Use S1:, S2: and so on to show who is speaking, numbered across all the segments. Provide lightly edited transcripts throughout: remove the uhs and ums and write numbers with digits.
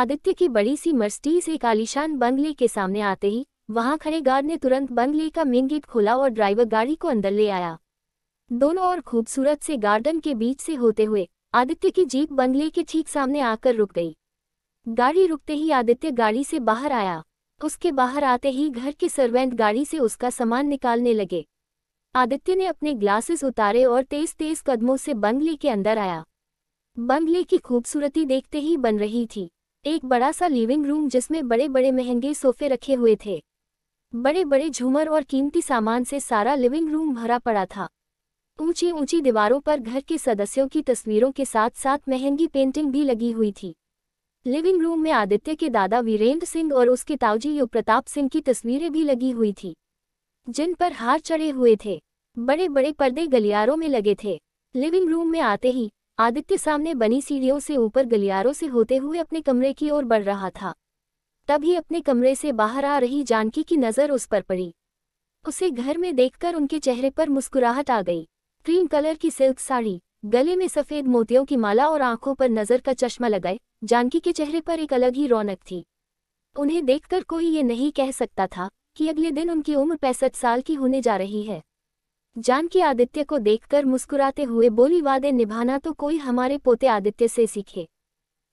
S1: आदित्य की बड़ी सी मर्सिडीज एक आलीशान बंगले के सामने आते ही वहां खड़े गार्ड ने तुरंत बंगले का मेन गेट खोला और ड्राइवर गाड़ी को अंदर ले आया। दोनों और खूबसूरत से गार्डन के बीच से होते हुए आदित्य की जीप बंगले के ठीक सामने आकर रुक गई। गाड़ी रुकते ही आदित्य गाड़ी से बाहर आया। उसके बाहर आते ही घर के सर्वेंट गाड़ी से उसका सामान निकालने लगे। आदित्य ने अपने ग्लासेस उतारे और तेज तेज कदमों से बंगले के अंदर आया। बंगले की खूबसूरती देखते ही बन रही थी। एक बड़ा सा लिविंग रूम जिसमें बड़े बड़े महंगे सोफे रखे हुए थे। बड़े बड़े झूमर और कीमती सामान से सारा लिविंग रूम भरा पड़ा था। ऊंची ऊंची दीवारों पर घर के सदस्यों की तस्वीरों के साथ साथ महंगी पेंटिंग भी लगी हुई थी। लिविंग रूम में आदित्य के दादा वीरेंद्र सिंह और उसके ताऊजी युग प्रताप सिंह की तस्वीरें भी लगी हुई थी, जिन पर हार चढ़े हुए थे। बड़े बड़े पर्दे गलियारों में लगे थे। लिविंग रूम में आते ही आदित्य सामने बनी सीढ़ियों से ऊपर गलियारों से होते हुए अपने कमरे की ओर बढ़ रहा था। तभी अपने कमरे से बाहर आ रही जानकी की नज़र उस पर पड़ी। उसे घर में देखकर उनके चेहरे पर मुस्कुराहट आ गई। क्रीम कलर की सिल्क साड़ी, गले में सफ़ेद मोतियों की माला और आंखों पर नज़र का चश्मा लगाए जानकी के चेहरे पर एक अलग ही रौनक थी। उन्हें देखकर कोई ये नहीं कह सकता था कि अगले दिन उनकी उम्र 65 साल की होने जा रही है। जानकी आदित्य को देखकर मुस्कुराते हुए बोली, वादे निभाना तो कोई हमारे पोते आदित्य से सीखे।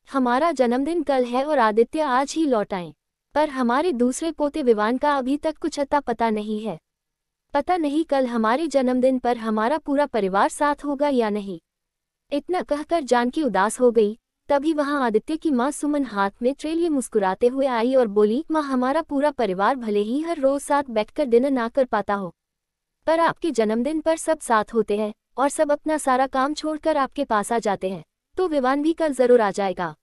S1: हमारा जन्मदिन कल है और आदित्य आज ही लौट आए, पर हमारे दूसरे पोते विवान का अभी तक कुछ अता पता नहीं है। पता नहीं कल हमारे जन्मदिन पर हमारा पूरा परिवार साथ होगा या नहीं। इतना कहकर जानकी उदास हो गई। तभी वहां आदित्य की मां सुमन हाथ में ट्रे लिए मुस्कुराते हुए आई और बोली, मां, हमारा पूरा परिवार भले ही हर रोज साथ बैठकर डिनर ना कर पाता हो, पर आपके जन्मदिन पर सब साथ होते हैं और सब अपना सारा काम छोड़कर आपके पास आ जाते हैं, तो विवान भी कल जरूर आ जाएगा।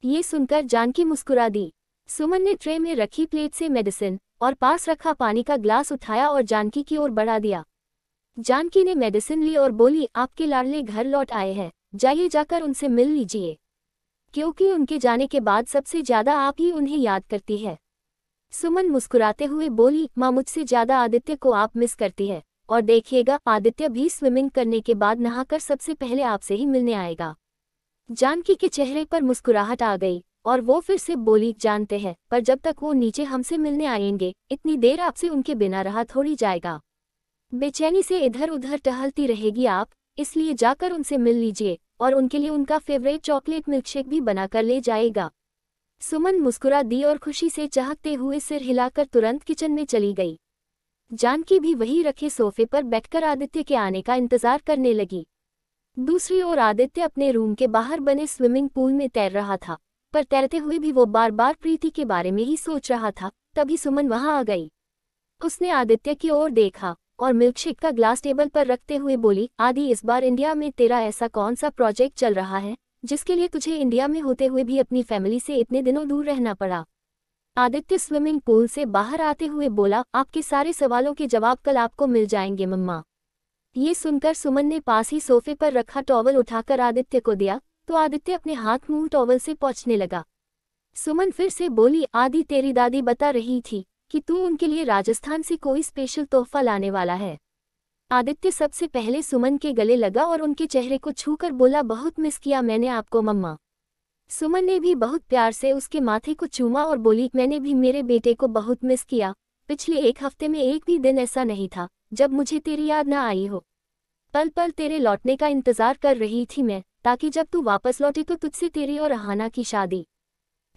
S1: ये सुनकर जानकी मुस्कुरा दी। सुमन ने ट्रे में रखी प्लेट से मेडिसिन और पास रखा पानी का ग्लास उठाया और जानकी की ओर बढ़ा दिया। जानकी ने मेडिसिन ली और बोली, आपके लाडले घर लौट आए हैं, जाइए जाकर उनसे मिल लीजिए, क्योंकि उनके जाने के बाद सबसे ज्यादा आप ही उन्हें याद करती है। सुमन मुस्कुराते हुए बोली, मां, मुझसे ज्यादा आदित्य को आप मिस करती है, और देखिएगा आदित्य भी स्विमिंग करने के बाद नहाकर सबसे पहले आपसे ही मिलने आएगा। जानकी के चेहरे पर मुस्कुराहट आ गई और वो फिर से बोली, जानते हैं, पर जब तक वो नीचे हमसे मिलने आएंगे इतनी देर आपसे उनके बिना रहा थोड़ी जाएगा। बेचैनी से इधर उधर टहलती रहेगी आप, इसलिए जाकर उनसे मिल लीजिए और उनके लिए उनका फेवरेट चॉकलेट मिल्कशेक भी बनाकर ले जाएगा। सुमन मुस्कुरा दी और खुशी से चहकते हुए सिर हिलाकर तुरंत किचन में चली गई। जानकी भी वहीं रखे सोफे पर बैठकर आदित्य के आने का इंतजार करने लगी। दूसरी ओर आदित्य अपने रूम के बाहर बने स्विमिंग पूल में तैर रहा था, पर तैरते हुए भी वो बार बार प्रीति के बारे में ही सोच रहा था। तभी सुमन वहां आ गई। उसने आदित्य की ओर देखा और मिल्कशेक का ग्लास टेबल पर रखते हुए बोली, आदि, इस बार इंडिया में तेरा ऐसा कौन सा प्रोजेक्ट चल रहा है जिसके लिए तुझे इंडिया में होते हुए भी अपनी फैमिली से इतने दिनों दूर रहना पड़ा? आदित्य स्विमिंग पूल से बाहर आते हुए बोला, आपके सारे सवालों के जवाब कल आपको मिल जाएंगे मम्मा। ये सुनकर सुमन ने पास ही सोफे पर रखा टॉवल उठाकर आदित्य को दिया, तो आदित्य अपने हाथ मुंह टॉवल से पोंछने लगा। सुमन फिर से बोली, आदि, तेरी दादी बता रही थी कि तू उनके लिए राजस्थान से कोई स्पेशल तोहफा लाने वाला है। आदित्य सबसे पहले सुमन के गले लगा और उनके चेहरे को छूकर बोला, बहुत मिस किया मैंने आपको मम्मा। सुमन ने भी बहुत प्यार से उसके माथे को चूमा और बोली, मैंने भी मेरे बेटे को बहुत मिस किया। पिछले एक हफ्ते में एक भी दिन ऐसा नहीं था जब मुझे तेरी याद ना आई हो। पल पल तेरे लौटने का इंतजार कर रही थी मैं, ताकि जब तू वापस लौटे तो तुझसे तेरी और अहाना की शादी।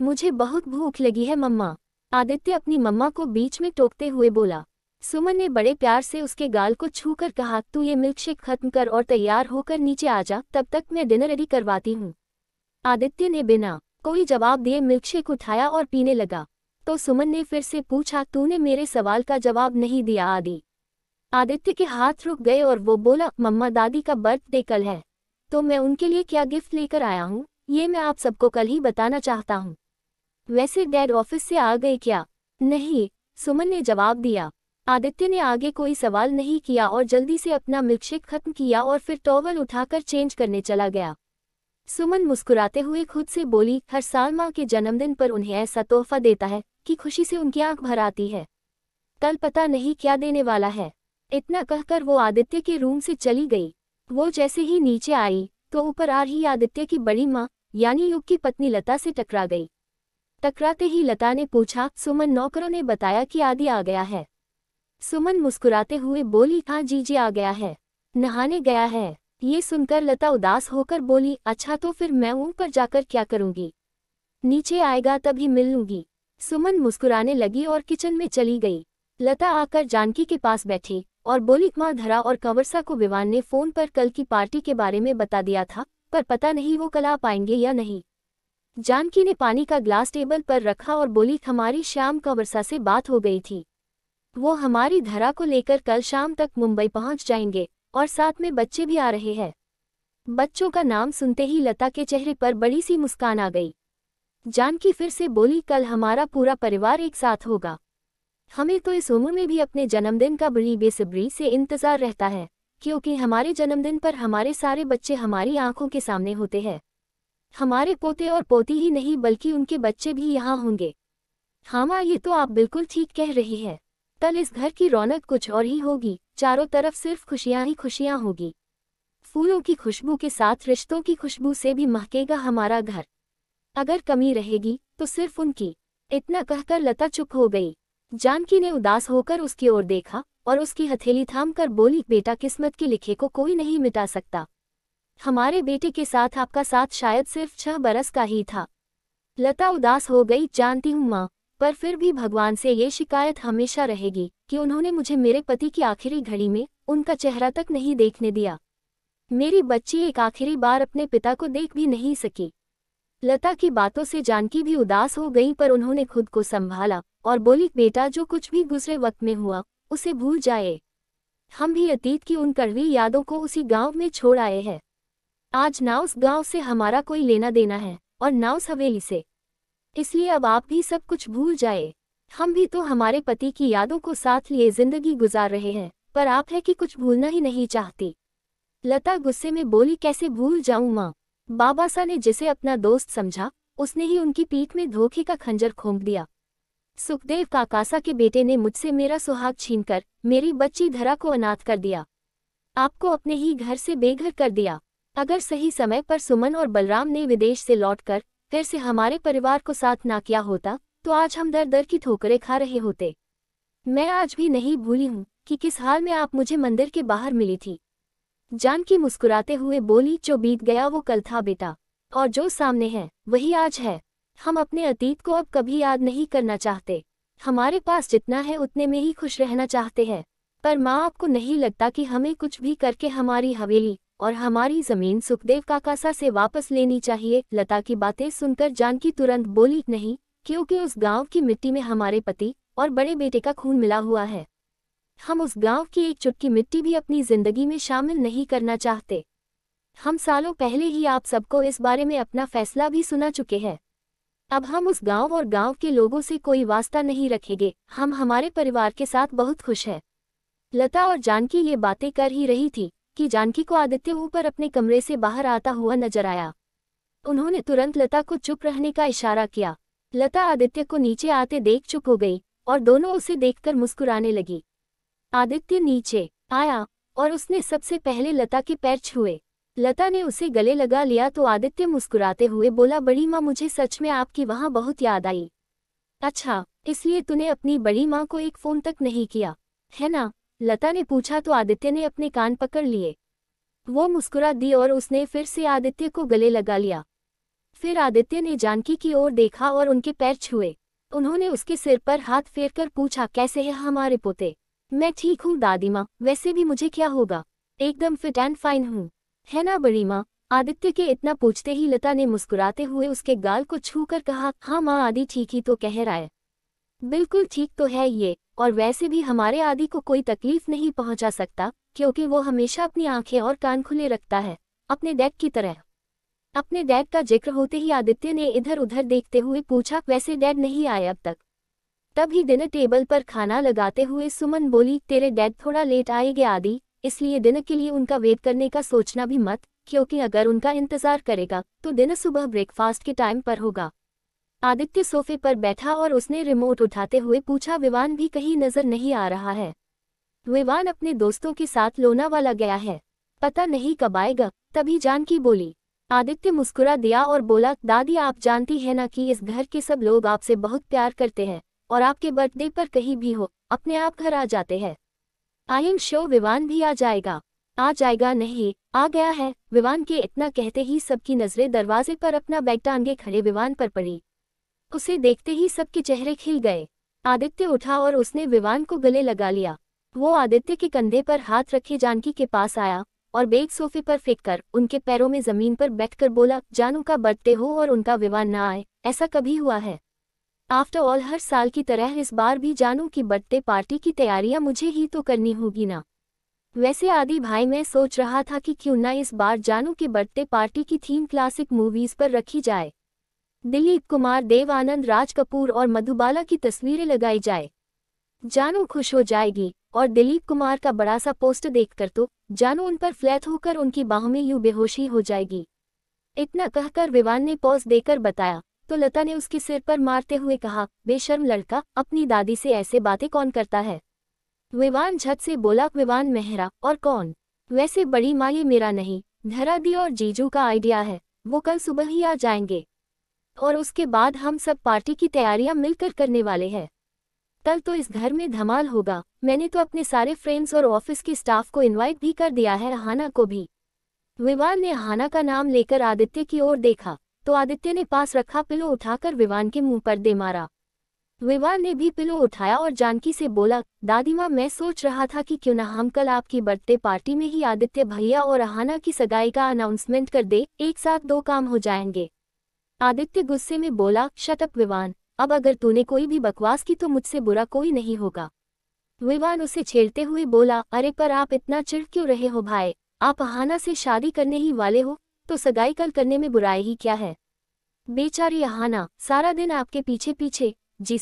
S1: मुझे बहुत भूख लगी है मम्मा। आदित्य अपनी मम्मा को बीच में टोकते हुए बोला। सुमन ने बड़े प्यार से उसके गाल को छूकर कहा, तू ये मिल्कशेक खत्म कर और तैयार होकर नीचे आ जा, तब तक मैं डिनर रेडी करवाती हूँ। आदित्य ने बिना कोई जवाब दिए मिल्कशेक उठाया और पीने लगा। तो सुमन ने फिर से पूछा, तूने मेरे सवाल का जवाब नहीं दिया आदि। आदित्य के हाथ रुक गए और वो बोला, मम्मा, दादी का बर्थडे कल है, तो मैं उनके लिए क्या गिफ्ट लेकर आया हूँ ये मैं आप सबको कल ही बताना चाहता हूँ। वैसे डैड ऑफिस से आ गए क्या? नहीं, सुमन ने जवाब दिया। आदित्य ने आगे कोई सवाल नहीं किया और जल्दी से अपना मिल्कशेक खत्म किया और फिर टॉवल उठाकर चेंज करने चला गया। सुमन मुस्कुराते हुए खुद से बोली, हर साल माँ के जन्मदिन पर उन्हें ऐसा तोहफा देता है कि खुशी से उनकी आंख भर आती है। कल पता नहीं क्या देने वाला है। इतना कहकर वो आदित्य के रूम से चली गई। वो जैसे ही नीचे आई तो ऊपर आ रही आदित्य की बड़ी माँ यानी युग की पत्नी लता से टकरा गई। टकराते ही लता ने पूछा, सुमन, नौकरों ने बताया कि आदि आ गया है। सुमन मुस्कुराते हुए बोली, हाँ जीजी आ गया है, नहाने गया है। ये सुनकर लता उदास होकर बोली, अच्छा तो फिर मैं ऊपर जाकर क्या करूंगी, नीचे आएगा तभी मिल लूंगी। सुमन मुस्कुराने लगी और किचन में चली गई। लता आकर जानकी के पास बैठी और बोली, माँ, धरा और कंवरसा को विवान ने फोन पर कल की पार्टी के बारे में बता दिया था, पर पता नहीं वो कल आ पाएंगे या नहीं। जानकी ने पानी का ग्लास टेबल पर रखा और बोली, हमारी शाम कंवरसा से बात हो गई थी, वो हमारी धरा को लेकर कल शाम तक मुंबई पहुंच जाएंगे और साथ में बच्चे भी आ रहे हैं। बच्चों का नाम सुनते ही लता के चेहरे पर बड़ी सी मुस्कान आ गई। जानकी फिर से बोली, कल हमारा पूरा परिवार एक साथ होगा। हमें तो इस उम्र में भी अपने जन्मदिन का बड़ी बेसब्री से इंतजार रहता है, क्योंकि हमारे जन्मदिन पर हमारे सारे बच्चे हमारी आंखों के सामने होते हैं। हमारे पोते और पोती ही नहीं बल्कि उनके बच्चे भी यहाँ होंगे। हाँ माँ, ये तो आप बिल्कुल ठीक कह रही है। कल इस घर की रौनक कुछ और ही होगी, चारों तरफ सिर्फ खुशियाँ ही खुशियाँ होगी। फूलों की खुशबू के साथ रिश्तों की खुशबू से भी महकेगा हमारा घर। अगर कमी रहेगी तो सिर्फ उनकी। इतना कहकर लता चुप हो गई। जानकी ने उदास होकर उसकी ओर देखा और उसकी हथेली थामकर बोली, बेटा, किस्मत के लिखे को कोई नहीं मिटा सकता। हमारे बेटे के साथ आपका साथ शायद सिर्फ 6 बरस का ही था। लता उदास हो गई। जानती हूँ माँ, पर फिर भी भगवान से ये शिकायत हमेशा रहेगी कि उन्होंने मुझे मेरे पति की आखिरी घड़ी में उनका चेहरा तक नहीं देखने दिया। मेरी बच्ची एक आखिरी बार अपने पिता को देख भी नहीं सकी। लता की बातों से जानकी भी उदास हो गई, पर उन्होंने खुद को संभाला और बोली, बेटा, जो कुछ भी गुजरे वक्त में हुआ उसे भूल जाए। हम भी अतीत की उन कड़वी यादों को उसी गांव में छोड़ आए हैं। आज ना उस गांव से हमारा कोई लेना देना है और ना उस हवेली से, इसलिए अब आप भी सब कुछ भूल जाए। हम भी तो हमारे पति की यादों को साथ लिए जिंदगी गुजार रहे हैं, पर आप है कि कुछ भूलना ही नहीं चाहती। लता गुस्से में बोली, कैसे भूल जाऊं माँ, बाबासा ने जिसे अपना दोस्त समझा उसने ही उनकी पीठ में धोखे का खंजर घोंप दिया। सुखदेव काकासा के बेटे ने मुझसे मेरा सुहाग छीनकर मेरी बच्ची धरा को अनाथ कर दिया, आपको अपने ही घर से बेघर कर दिया। अगर सही समय पर सुमन और बलराम ने विदेश से लौटकर फिर से हमारे परिवार को साथ ना किया होता तो आज हम दर दर की ठोकरें खा रहे होते। मैं आज भी नहीं भूली हूँ कि किस हाल में आप मुझे मंदिर के बाहर मिली थी। जानकी मुस्कुराते हुए बोली, जो बीत गया वो कल था बेटा, और जो सामने है वही आज है। हम अपने अतीत को अब कभी याद नहीं करना चाहते। हमारे पास जितना है उतने में ही खुश रहना चाहते हैं। पर माँ, आपको नहीं लगता कि हमें कुछ भी करके हमारी हवेली और हमारी जमीन सुखदेव काकासा से वापस लेनी चाहिए? लता की बातें सुनकर जानकी तुरंत बोली, नहीं, क्योंकि उस गांव की मिट्टी में हमारे पति और बड़े बेटे का खून मिला हुआ है। हम उस गांव की एक चुटकी मिट्टी भी अपनी जिंदगी में शामिल नहीं करना चाहते। हम सालों पहले ही आप सबको इस बारे में अपना फैसला भी सुना चुके हैं। अब हम उस गांव और गांव के लोगों से कोई वास्ता नहीं रखेंगे। हम हमारे परिवार के साथ बहुत खुश हैं। लता और जानकी ये बातें कर ही रही थी कि जानकी को आदित्य ऊपर अपने कमरे से बाहर आता हुआ नजर आया। उन्होंने तुरंत लता को चुप रहने का इशारा किया। लता आदित्य को नीचे आते देख चुप हो गई और दोनों उसे देखकर मुस्कुराने लगी। आदित्य नीचे आया और उसने सबसे पहले लता के पैर छुए। लता ने उसे गले लगा लिया तो आदित्य मुस्कुराते हुए बोला, बड़ी माँ, मुझे सच में आपकी वहाँ बहुत याद आई। अच्छा, इसलिए तूने अपनी बड़ी माँ को एक फोन तक नहीं किया, है ना? लता ने पूछा तो आदित्य ने अपने कान पकड़ लिए। वो मुस्कुरा दी और उसने फिर से आदित्य को गले लगा लिया। फिर आदित्य ने जानकी की ओर देखा और उनके पैर छुए। उन्होंने उसके सिर पर हाथ फेरकर पूछा, कैसे है हमारे पोते? मैं ठीक हूँ दादी माँ, वैसे भी मुझे क्या होगा, एकदम फिट एंड फाइन हूँ, है ना बड़ी माँ? आदित्य के इतना पूछते ही लता ने मुस्कुराते हुए उसके गाल को छूकर कहा, हाँ माँ, आदि ठीक ही तो कह रहा है। बिल्कुल ठीक तो है ये, और वैसे भी हमारे आदि को कोई तकलीफ नहीं पहुंचा सकता, क्योंकि वो हमेशा अपनी आंखें और कान खुले रखता है, अपने डैड की तरह। अपने डैड का जिक्र होते ही आदित्य ने इधर उधर देखते हुए पूछा, वैसे डैड नहीं आए अब तक? तभी डिनर टेबल पर खाना लगाते हुए सुमन बोली, तेरे डैड थोड़ा लेट आएंगे आदि, इसलिए डिनर के लिए उनका वेट करने का सोचना भी मत, क्योंकि अगर उनका इंतजार करेगा तो डिनर सुबह ब्रेकफास्ट के टाइम पर होगा। आदित्य सोफे पर बैठा और उसने रिमोट उठाते हुए पूछा, विवान भी कहीं नजर नहीं आ रहा है? विवान अपने दोस्तों के साथ लोनावाला गया है, पता नहीं कब आएगा। तभी जानकी बोली, आदित्य मुस्कुरा दिया और बोला, दादी आप जानती है ना कि इस घर के सब लोग आपसे बहुत प्यार करते हैं और आपके बर्थडे पर कहीं भी हो अपने आप घर आ जाते हैं। आई एम श्योर विवान भी आ जाएगा। आ जाएगा नहीं, आ गया है। विवान के इतना कहते ही सबकी नजरें दरवाजे पर अपना बैग टांगे खड़े विवान पर पड़ी। उसे देखते ही सबके चेहरे खिल गए। आदित्य उठा और उसने विवान को गले लगा लिया। वो आदित्य के कंधे पर हाथ रखे जानकी के पास आया और बैग सोफे पर फेंककर उनके पैरों में जमीन पर बैठकर बोला, जानू का बर्थडे हो और उनका विवान ना आए, ऐसा कभी हुआ है? आफ्टर ऑल हर साल की तरह इस बार भी जानू की बर्थडे पार्टी की तैयारियां मुझे ही तो करनी होगी ना। वैसे आदि भाई मैं सोच रहा था कि क्यों ना इस बार जानू की बर्थडे पार्टी की थीम क्लासिक मूवीज पर रखी जाए। दिलीप कुमार, देव आनंद, राज कपूर और मधुबाला की तस्वीरें लगाई जाए। जानू खुश हो जाएगी और दिलीप कुमार का बड़ा सा पोस्टर देखकर तो जानू उन पर फ्लैट होकर उनकी बाहों में यूं बेहोशी हो जाएगी। इतना कहकर विवान ने पॉज देकर बताया तो लता ने उसके सिर पर मारते हुए कहा, बेशर्म लड़का, अपनी दादी से ऐसे बातें कौन करता है? विवान झट से बोला, विवान मेहरा, और कौन? वैसे बड़ी माँ ये मेरा नहीं, धरा दी और जीजू का आइडिया है। वो कल सुबह ही आ जाएंगे और उसके बाद हम सब पार्टी की तैयारियां मिलकर करने वाले हैं। कल तो इस घर में धमाल होगा। मैंने तो अपने सारे फ्रेंड्स और ऑफिस के स्टाफ को इनवाइट भी कर दिया है, अहाना को भी। विवान ने अहाना का नाम लेकर आदित्य की ओर देखा तो आदित्य ने पास रखा पिलो उठाकर विवान के मुंह पर दे मारा। विवान ने भी पिलो उठाया और जानकी से बोला, दादी माँ मैं सोच रहा था कि क्यों ना हम कल आपकी बर्थडे पार्टी में ही आदित्य भैया और अहाना की सगाई का अनाउंसमेंट कर दे, एक साथ दो काम हो जाएंगे। आदित्य गुस्से में बोला, शट अप विवान, अब अगर तूने कोई भी बकवास की तो मुझसे बुरा कोई नहीं होगा। विवान उसे छेड़ते हुए बोला, अरे पर आप इतना चिढ़ क्यों रहे हो भाई? आप अहाना से शादी करने ही वाले हो तो सगाई कल करने में बुराई ही क्या है? बेचारी अहाना सारा दिन आपके पीछे पीछे जी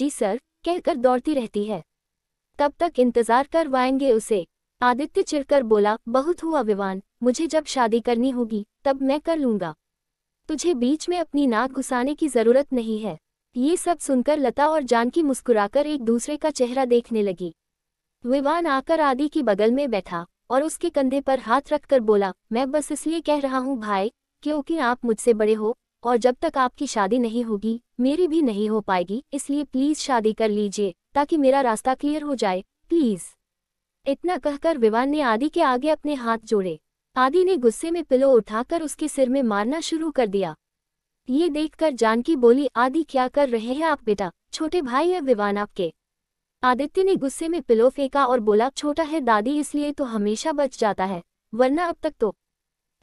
S1: सर कहकर दौड़ती रहती है। तब तक इंतजार करवाएंगे उसे। आदित्य चिढ़कर बोला, बहुत हुआ विवान, मुझे जब शादी करनी होगी तब मैं कर लूंगा। तुझे बीच में अपनी नाक घुसाने की जरूरत नहीं है। ये सब सुनकर लता और जानकी मुस्कुराकर एक दूसरे का चेहरा देखने लगी। विवान आकर आदि की बगल में बैठा और उसके कंधे पर हाथ रखकर बोला, मैं बस इसलिए कह रहा हूँ भाई क्योंकि आप मुझसे बड़े हो और जब तक आपकी शादी नहीं होगी मेरी भी नहीं हो पाएगी, इसलिए प्लीज शादी कर लीजिए ताकि मेरा रास्ता क्लियर हो जाए, प्लीज। इतना कहकर विवान ने आदि के आगे अपने हाथ जोड़े। आदि ने गुस्से में पिलो उठाकर उसके सिर में मारना शुरू कर दिया। ये देखकर जानकी बोली, आदि क्या कर रहे हैं आप बेटा? छोटे भाई है विवान आपके। आदित्य ने गुस्से में पिलो फेंका और बोला, छोटा है दादी इसलिए तो हमेशा बच जाता है, वरना अब तक तो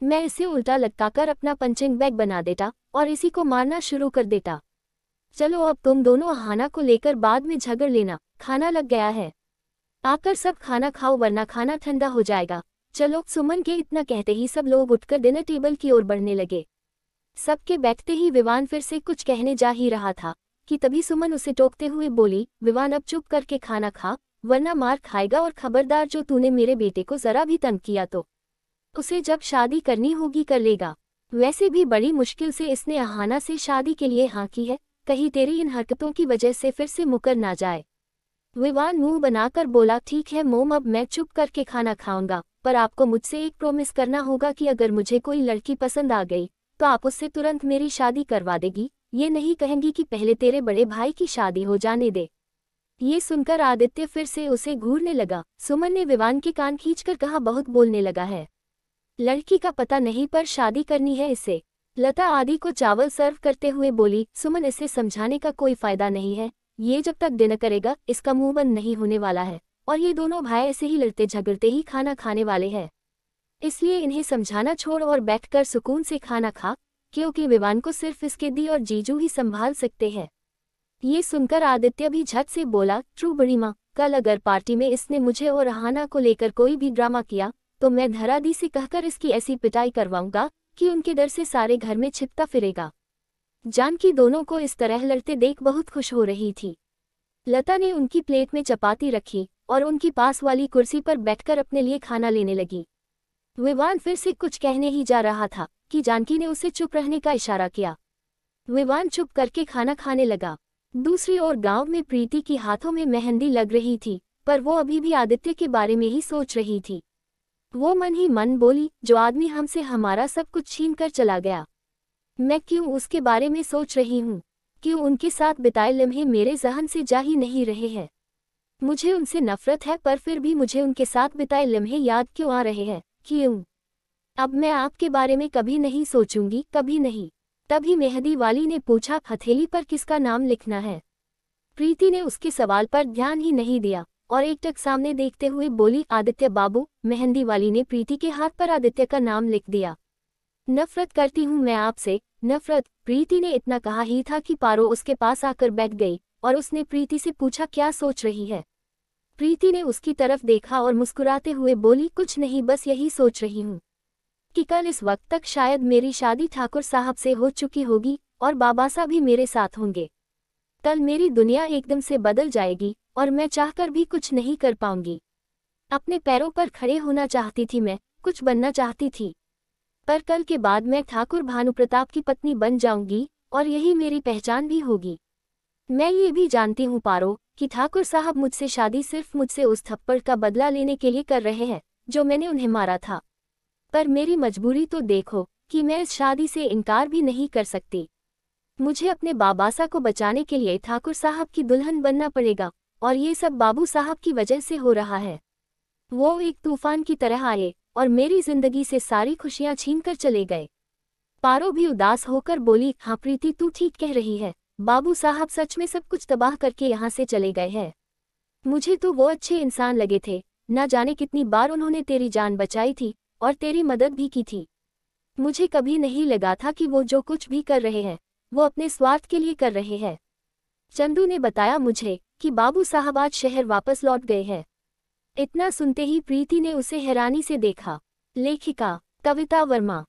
S1: मैं इसे उल्टा लटकाकर अपना पंचिंग बैग बना देता और इसी को मारना शुरू कर देता। चलो अब तुम दोनों अहाना को लेकर बाद में झगड़ लेना, खाना लग गया है। आकर सब खाना खाओ वरना खाना ठंडा हो जाएगा। चलो। सुमन के इतना कहते ही सब लोग उठकर डिनर टेबल की ओर बढ़ने लगे। सबके बैठते ही विवान फिर से कुछ कहने जा ही रहा था कि तभी सुमन उसे टोकते हुए बोली, विवान अब चुप करके खाना खा वरना मार खाएगा और खबरदार जो तूने मेरे बेटे को जरा भी तंग किया तो उसे जब शादी करनी होगी कर लेगा। वैसे भी बड़ी मुश्किल से इसने अहाना से शादी के लिए हाँ की है, कहीं तेरी इन हरकतों की वजह से फिर से मुकर ना जाए। विवान मुंह बनाकर बोला, ठीक है मोम, अब मैं चुप करके खाना खाऊंगा, पर आपको मुझसे एक प्रॉमिस करना होगा कि अगर मुझे कोई लड़की पसंद आ गई तो आप उससे तुरंत मेरी शादी करवा देगी। ये नहीं कहेंगी कि पहले तेरे बड़े भाई की शादी हो जाने दे। ये सुनकर आदित्य फिर से उसे घूरने लगा। सुमन ने विवान के कान खींचकर कहा, बहुत बोलने लगा है, लड़की का पता नहीं पर शादी करनी है इसे। लता आदि को चावल सर्व करते हुए बोली, सुमन इसे समझाने का कोई फायदा नहीं है, ये जब तक डिनर करेगा इसका मुंह बंद नहीं होने वाला है और ये दोनों भाई ऐसे ही लड़ते झगड़ते ही खाना खाने वाले हैं, इसलिए इन्हें समझाना छोड़ और बैठकर सुकून से खाना खा, क्योंकि विवान को सिर्फ इसके दी और जीजू ही संभाल सकते हैं। ये सुनकर आदित्य भी झट से बोला, ट्रू बड़ी माँ, कल अगर पार्टी में इसने मुझे और अहाना को लेकर कोई भी ड्रामा किया तो मैं धरा दी से कहकर इसकी ऐसी पिटाई करवाऊंगा कि उनके डर से सारे घर में छिपता फिरेगा। जानकी दोनों को इस तरह लड़ते देख बहुत खुश हो रही थी। लता ने उनकी प्लेट में चपाती रखी और उनकी पास वाली कुर्सी पर बैठकर अपने लिए खाना लेने लगी। विवान फिर से कुछ कहने ही जा रहा था कि जानकी ने उसे चुप रहने का इशारा किया। विवान चुप करके खाना खाने लगा। दूसरी ओर गांव में प्रीति की हाथों में मेहंदी लग रही थी, पर वो अभी भी आदित्य के बारे में ही सोच रही थी। वो मन ही मन बोली, जो आदमी हमसे हमारा सब कुछ छीन कर चला गया, मैं क्यों उसके बारे में सोच रही हूँ? क्यों उनके साथ बिताए लम्हे मेरे ज़हन से जा ही नहीं रहे हैं? मुझे उनसे नफरत है, पर फिर भी मुझे उनके साथ बिताए लम्हे याद क्यों आ रहे हैं? क्यों? अब मैं आपके बारे में कभी नहीं सोचूंगी, कभी नहीं। तभी मेहंदी वाली ने पूछा, हथेली पर किसका नाम लिखना है? प्रीति ने उसके सवाल पर ध्यान ही नहीं दिया और एकटक सामने देखते हुए बोली, आदित्य बाबू। मेहंदी वाली ने प्रीति के हाथ पर आदित्य का नाम लिख दिया। नफरत करती हूँ मैं आपसे, नफरत। प्रीति ने इतना कहा ही था कि पारो उसके पास आकर बैठ गई और उसने प्रीति से पूछा, क्या सोच रही है? प्रीति ने उसकी तरफ देखा और मुस्कुराते हुए बोली, कुछ नहीं, बस यही सोच रही हूँ कि कल इस वक्त तक शायद मेरी शादी ठाकुर साहब से हो चुकी होगी और बाबा साहब भी मेरे साथ होंगे। कल मेरी दुनिया एकदम से बदल जाएगी और मैं चाहकर भी कुछ नहीं कर पाऊंगी। अपने पैरों पर खड़े होना चाहती थी मैं, कुछ बनना चाहती थी, पर कल के बाद मैं ठाकुर भानुप्रताप की पत्नी बन जाऊंगी और यही मेरी पहचान भी होगी। मैं ये भी जानती हूँ पारो कि ठाकुर साहब मुझसे शादी सिर्फ मुझसे उस थप्पड़ का बदला लेने के लिए कर रहे हैं जो मैंने उन्हें मारा था। पर मेरी मजबूरी तो देखो कि मैं इस शादी से इनकार भी नहीं कर सकती। मुझे अपने बाबासा को बचाने के लिए ठाकुर साहब की दुल्हन बनना पड़ेगा और ये सब बाबू साहब की वजह से हो रहा है। वो एक तूफान की तरह आए और मेरी जिंदगी से सारी खुशियां छीन कर चले गए। पारो भी उदास होकर बोली, हाँ प्रीति, तू ठीक कह रही है। बाबू साहब सच में सब कुछ तबाह करके यहाँ से चले गए हैं। मुझे तो वो अच्छे इंसान लगे थे, ना जाने कितनी बार उन्होंने तेरी जान बचाई थी और तेरी मदद भी की थी। मुझे कभी नहीं लगा था कि वो जो कुछ भी कर रहे हैं वो अपने स्वार्थ के लिए कर रहे हैं। चंदू ने बताया मुझे कि बाबू साहब आज शहर वापस लौट गए हैं। इतना सुनते ही प्रीति ने उसे हैरानी से देखा। लेखिका कविता वर्मा।